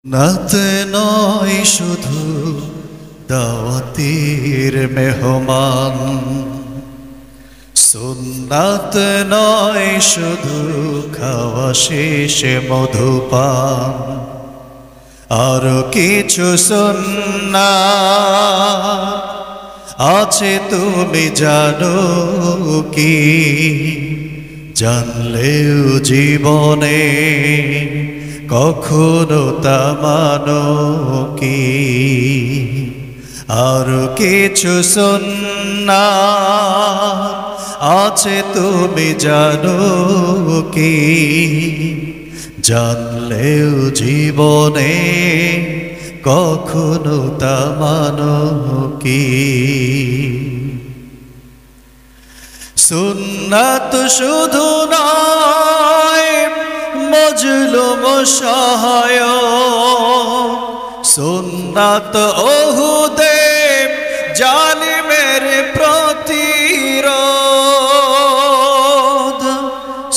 নাতে নয় শুধু দাওয়াতের মেহমান, সুন্নাত নয় শুধু খাওয়া শেষে মধুপান, আরো কিছু সুন্নাত আছে তুমি জানো কি? জানলেও জীবনে কখনো তা মানো কি? আরো কিছু সুন্নাত আছে তুমি জানো কি? জানলেও জীবনে কখনো তা মানো কি? সুন্নাত শুধু নয় মজলুম সহায়ক, সুন্নাত ওহুদে জালিমের প্রতিরোধ।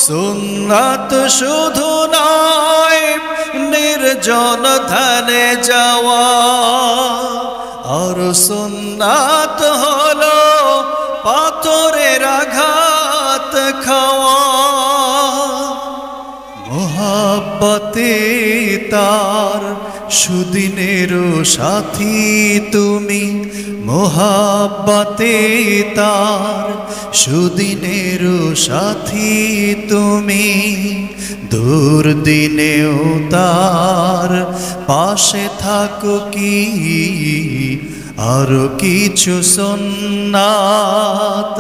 সুন্নাত শুধু নয় নির্জন ধানে যাওয়া, আর সুন্নাত হলো পাথরের আঘাত খাওয়া। মোহাব্বতে তার সুদিনের সাথী তুমি, মোহাব্বতে তার সুদিনের সাথী তুমি, দুর্দিনেও তার পাশে থাকো কি? আরো কিছু সুন্নাত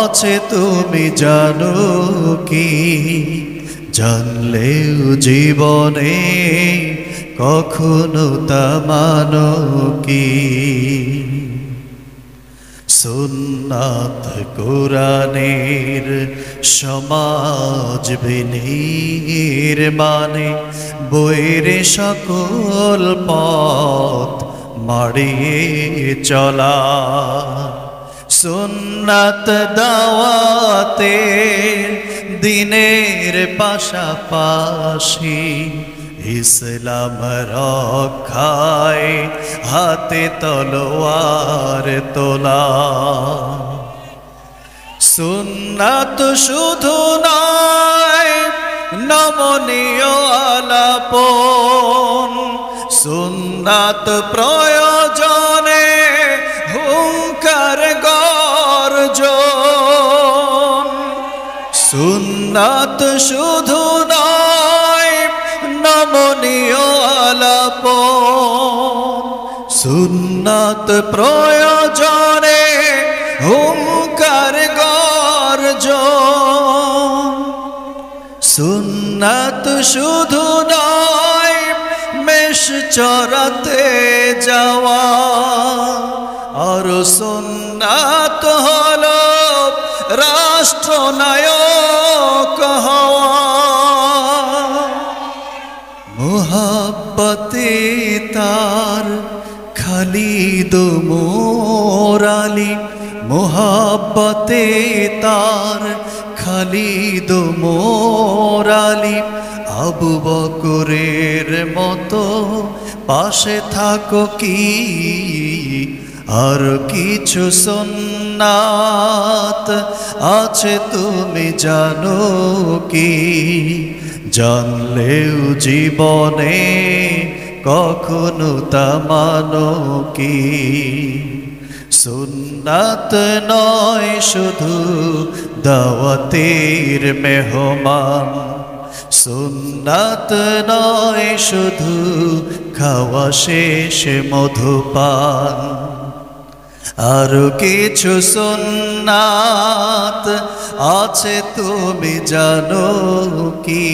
আছে তুমি জানো কি? জানলেও জীবনে কখনো তা মানো কি? সুন্নাত কোরআনের সমাজ বিনির্মাণে বইয়ের সকল পথ মাড়িয়ে চলা। সুন্নাত দাওয়াতের দিনের পাশাপাশি ইসলাম রক্ষায় হাতে তলোয়ার তোলা। সুন্নাত শুধু নয় নমনীয় আলাপন, সুন্নাত প্রয়োজনে হুঙ্কার গর্জন। সুন্নাত শুধু নয় নমনীয় আলাপন, সুন্নাত প্রয়োজনে হুঙ্কার গর্জন। সুন্নাত শুধু নয় মেষ চরাতে যাওয়া, আর সুন্নাত হলো রাষ্ট্রনায়ক হওয়া। মোহাব্বতে তার খালিদ মোরালি, মোহাব্বতে তার খালিদ মোরালি, আবু বকরের মতো পাশে থাকো কি? আর কিছু সুন্নাত আছে তুমি জানো কি? জানলেও জীবনে কখনো তা মানো কি? সুন্নাত নয় শুধু দাওয়াতের মেহমান, সুন্নাত নয় শুধু খাওয়া শেষে মধুপান, আরো কিছু সুন্নাত আছে তুমি জানো কি?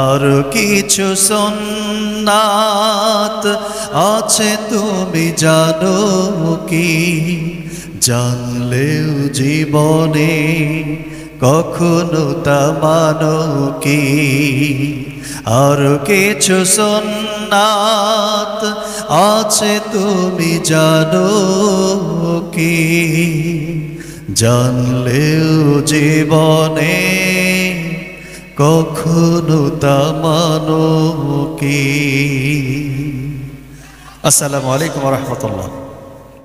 আরো কিছু সুন্নাত আছে তুমি জানো কি? জানলেও জীবনে কখনো তা মানো কি? আরো কিছু সুন্নাত আছে তুমি জানো কি? জানলেও জীবনে কখনো তা মানো কি। আসসালামু আলাইকুম ওয়া রাহমাতুল্লাহ।